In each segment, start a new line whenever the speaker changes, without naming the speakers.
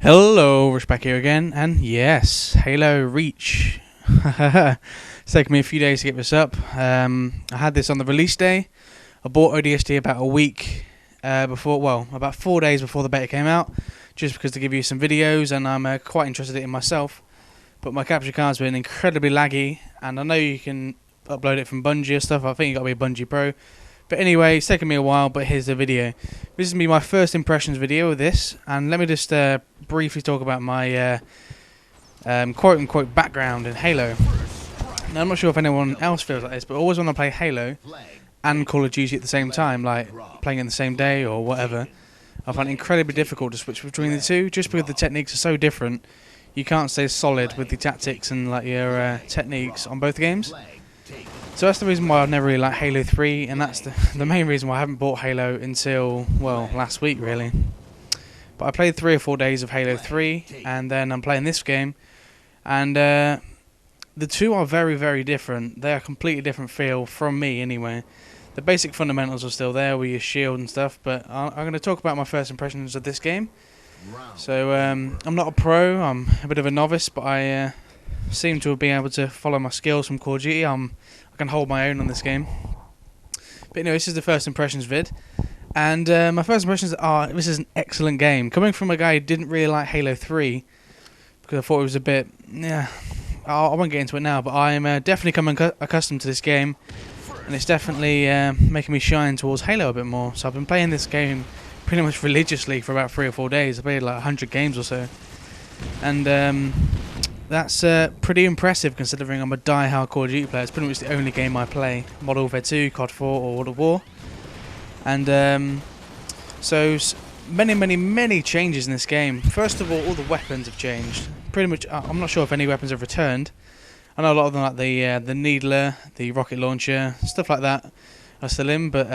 Hello, Respect here again, and yes, Halo Reach. It's taken me a few days to get this up. I had this on the release day. I bought ODST about a week about 4 days before the beta came out, just because to give you some videos, and I'm quite interested in it myself. But my capture card's been incredibly laggy, and I know you can upload it from Bungie or stuff. I think you got to be a Bungie Pro. But anyway, it's taken me a while, but here's the video. This is going to be my first impressions video of this, and let me just briefly talk about my quote-unquote background in Halo. Now, I'm not sure if anyone else feels like this, but I always want to play Halo and Call of Duty at the same time, like playing in the same day or whatever. I find it incredibly difficult to switch between the two, just because the techniques are so different. You can't stay solid with the tactics and like your techniques on both games. So that's the reason why I've never really liked Halo 3, and that's the main reason why I haven't bought Halo until, well, last week really. But I played 3 or 4 days of Halo 3, and then I'm playing this game, and the two are very, very different. They are a completely different feel from me anyway. The basic fundamentals are still there with your shield and stuff, but I'm going to talk about my first impressions of this game. So I'm not a pro, I'm a bit of a novice, but I seem to be able to follow my skills from Call of Duty. I can hold my own on this game. But anyway, this is the first impressions vid. And my first impressions are, this is an excellent game. Coming from a guy who didn't really like Halo 3, because I thought it was a bit, I won't get into it now, but I'm definitely coming accustomed to this game. And it's definitely making me shine towards Halo a bit more. So I've been playing this game pretty much religiously for about 3 or 4 days. I played like 100 games or so. And that's pretty impressive considering I'm a die-hard Call of Duty player. It's pretty much the only game I play. Modern Warfare 2, COD 4 or World of War. And so many changes in this game. First of all the weapons have changed. Pretty much, I'm not sure if any weapons have returned. I know a lot of them, like the Needler, the rocket launcher, stuff like that, are still in. But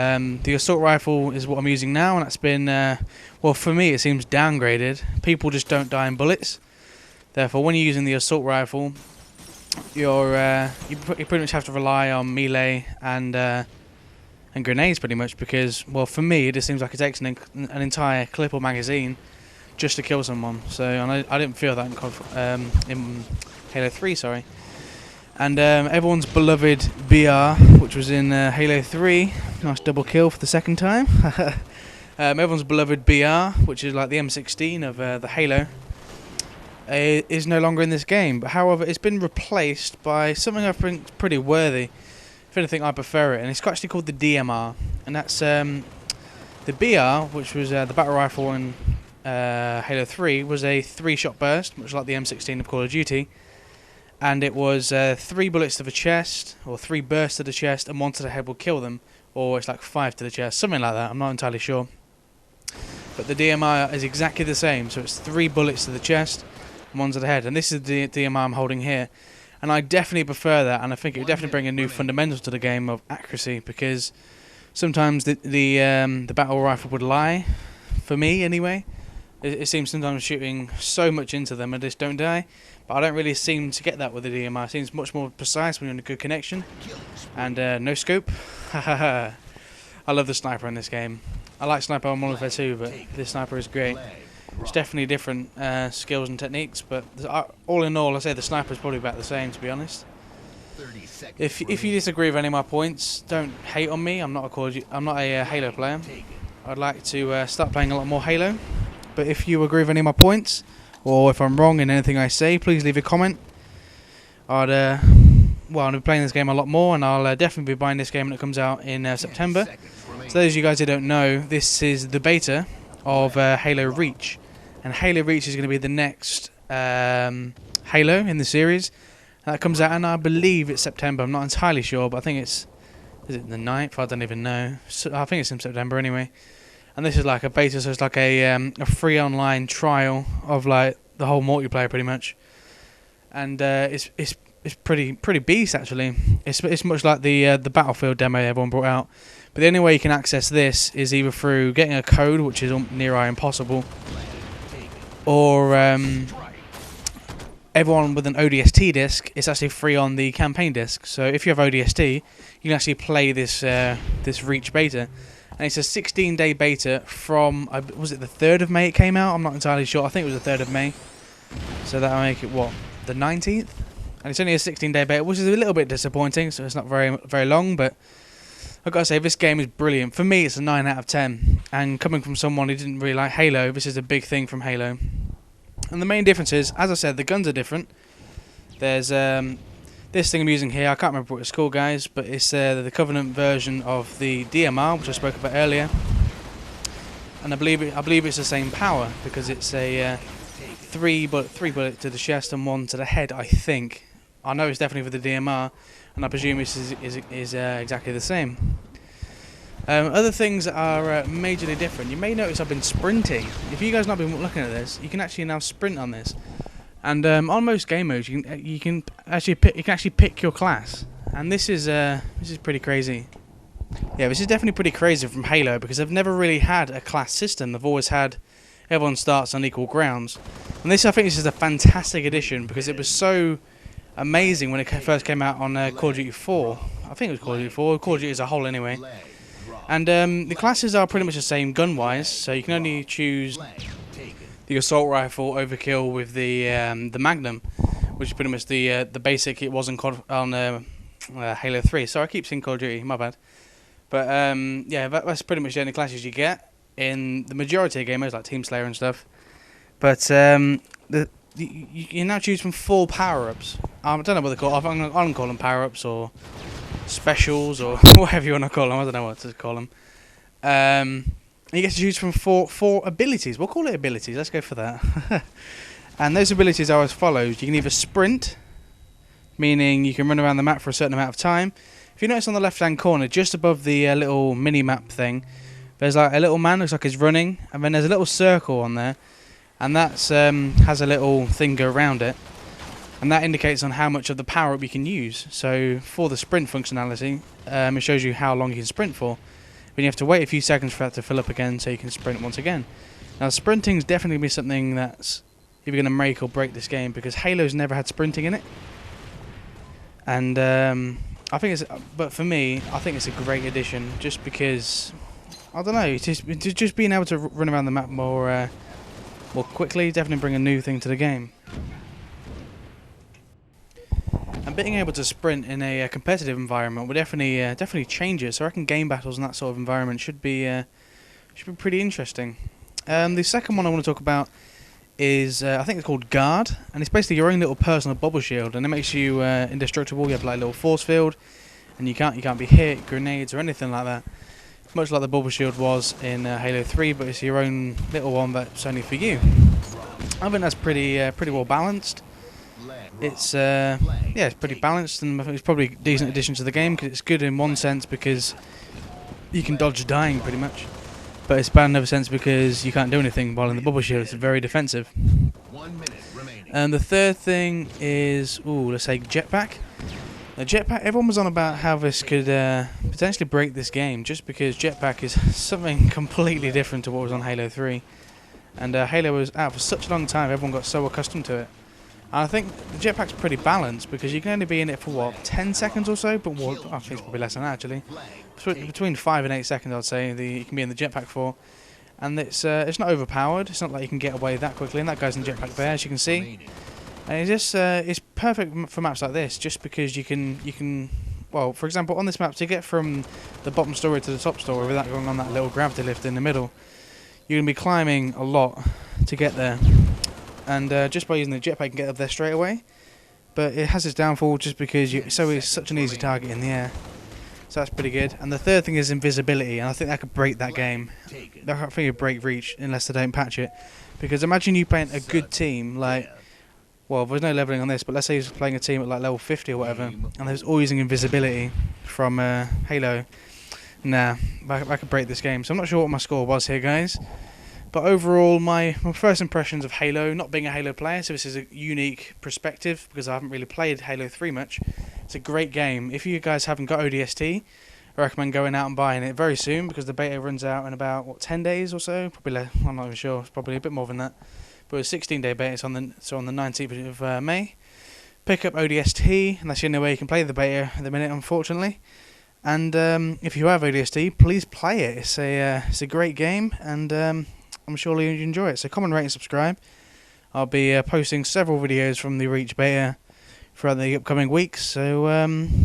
the assault rifle is what I'm using now, and that's been, well, for me it seems downgraded. People just don't die in bullets. Therefore, when you're using the assault rifle, you pretty much have to rely on melee and grenades pretty much, because, well, for me it just seems like it takes an entire clip or magazine just to kill someone. So and I didn't feel that in Halo 3, sorry. And everyone's beloved BR, which was in Halo 3, nice double kill for the second time. Everyone's beloved BR, which is like the M16 of the Halo, is no longer in this game. But however, it's been replaced by something I think pretty worthy. If anything, I prefer it, and it's actually called the DMR, and that's the BR, which was the battle rifle in Halo 3, was a 3-shot burst, much like the M16 of Call of Duty, and it was 3 bullets to the chest, or 3 bursts to the chest, and 1 to the head will kill them, or it's like 5 to the chest, something like that. I'm not entirely sure, but the DMR is exactly the same. So it's 3 bullets to the chest, 1 to the head, and this is the DMR I'm holding here. And I definitely prefer that, and I think it would definitely bring a new fundamental to the game of accuracy, because sometimes the battle rifle would lie, for me anyway. It seems sometimes shooting so much into them and just don't die, but I don't really seem to get that with the DMR. It seems much more precise when you're in a good connection, and no scope. I love the sniper in this game. I like sniper on Modern Warfare 2, but this sniper is great. It's definitely different skills and techniques, but all in all, I say the sniper is probably about the same, to be honest. If you disagree with any of my points, don't hate on me. I'm not a Halo player. I'd like to start playing a lot more Halo. But if you agree with any of my points, or if I'm wrong in anything I say, please leave a comment. I'll be playing this game a lot more, and I'll definitely be buying this game when it comes out in September. So those of you guys who don't know, this is the beta of Halo Reach, and Halo Reach is going to be the next Halo in the series. And that comes out, and I believe it's September. I'm not entirely sure, but I think is it the 9th? I don't even know. So I think it's in September anyway. And this is like a beta, so it's like a free online trial of like the whole multiplayer pretty much. And it's pretty beast actually. It's much like the Battlefield demo everyone brought out. But the only way you can access this is either through getting a code, which is near impossible, or everyone with an ODST disc, it's actually free on the campaign disc. So if you have ODST, you can actually play this Reach beta. and it's a 16-day beta from, was it the 3rd of May it came out? I'm not entirely sure. I think it was the 3rd of May. So that'll make it, what, the 19th? And it's only a 16-day beta, which is a little bit disappointing, so it's not very long, but I've got to say, this game is brilliant. For me, it's a 9 out of 10, and coming from someone who didn't really like Halo, this is a big thing from Halo. And the main difference is, as I said, the guns are different. There's this thing I'm using here, I can't remember what it's called, guys, but it's the Covenant version of the DMR, which I spoke about earlier. And I believe it's the same power, because it's a 3 bullet to the chest and 1 to the head, I think. I know it's definitely for the DMR, and I presume this is exactly the same. Other things that are majorly different. You may notice I've been sprinting. If you guys not been looking at this, you can actually now sprint on this. And on most game modes, you can actually pick your class, and this is pretty crazy. Yeah, this is definitely pretty crazy from Halo, because they've never really had a class system. They've always had everyone starts on equal grounds, and I think this is a fantastic addition, because it was so amazing when it first came out on Call of Duty 4. I think it was Call of Duty 4, Call of Duty as a whole anyway. And the classes are pretty much the same gun-wise, so you can only choose the assault rifle overkill with the Magnum, which is pretty much the basic it was on Halo 3. So I keep saying Call of Duty, my bad. But yeah, that's pretty much the only classes you get in the majority of gamers, like Team Slayer and stuff. But you can now choose from 4 power-ups. I don't know what they're called. I'm going to call them power-ups or specials or whatever you want to call them. I don't know what to call them. You get to choose from four abilities. We'll call it abilities. Let's go for that. And those abilities are as follows. You can either sprint, meaning you can run around the map for a certain amount of time. If you notice on the left-hand corner, just above the little mini-map thing, there's like a little man, looks like he's running, and then there's a little circle on there, and that has a little thing go around it, and that indicates on how much of the power-up you can use. So for the sprint functionality, it shows you how long you can sprint for. Then you have to wait a few seconds for that to fill up again, so you can sprint once again. Now, sprinting is definitely going to be something that's either going to make or break this game, because Halo's never had sprinting in it. And I think but for me, I think it's a great addition, just because, I don't know, just being able to run around the map more quickly, definitely bring a new thing to the game. And being able to sprint in a competitive environment will definitely change it. So I reckon game battles in that sort of environment should be pretty interesting. The second one I want to talk about is I think it's called Guard, and it's basically your own little personal bubble shield, and it makes you indestructible. You have like a little force field, and you can't be hit, grenades or anything like that. Much like the bubble shield was in Halo 3, but it's your own little one that's only for you. I think that's pretty well balanced. It's it's pretty balanced, and I think it's probably a decent addition to the game, because it's good in one sense because you can dodge dying pretty much, but it's bad in another sense because you can't do anything while in the bubble shield. It's very defensive.
1 minute remaining.
And the third thing is, let's say jetpack. The jetpack, everyone was on about how this could potentially break this game, just because jetpack is something completely different to what was on Halo 3. And Halo was out for such a long time, everyone got so accustomed to it. And I think the jetpack's pretty balanced, because you can only be in it for, what, 10 seconds or so? But I think it's probably less than that, actually. Between 5 and 8 seconds, I'd say, you can be in the jetpack for. And it's not overpowered. It's not like you can get away that quickly. And that guy's in the jetpack there, as you can see. And it's perfect for maps like this, just because you can, well, for example, on this map, to get from the bottom story to the top story without going on that little gravity lift in the middle, you're going to be climbing a lot to get there. And just by using the jetpack, you can get up there straight away. But it has its downfall, just because it's such an easy target in the air. So that's pretty good. And the third thing is invisibility, and I think that could break that game. I think it would break Reach unless they don't patch it. Because imagine you playing a good team, like, well, there's no leveling on this, but let's say you're playing a team at like level 50 or whatever, and there's all using invisibility from Halo. Nah, I could break this game. So I'm not sure what my score was here, guys. But overall, my first impressions of Halo, not being a Halo player, so this is a unique perspective, because I haven't really played Halo 3 much. It's a great game. If you guys haven't got ODST, I recommend going out and buying it very soon, because the beta runs out in about, what, 10 days or so? Probably less, I'm not even sure, it's probably a bit more than that. But it's a 16-day beta, it's on the 19th of May. Pick up ODST, and that's the only way you can play the beta at the minute, unfortunately. And if you have ODST, please play it. It's a great game, and I'm sure you enjoy it. So comment, rate, and subscribe. I'll be posting several videos from the Reach beta throughout the upcoming weeks. So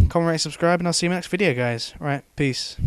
comment, rate, subscribe, and I'll see you in the next video, guys. Right, peace.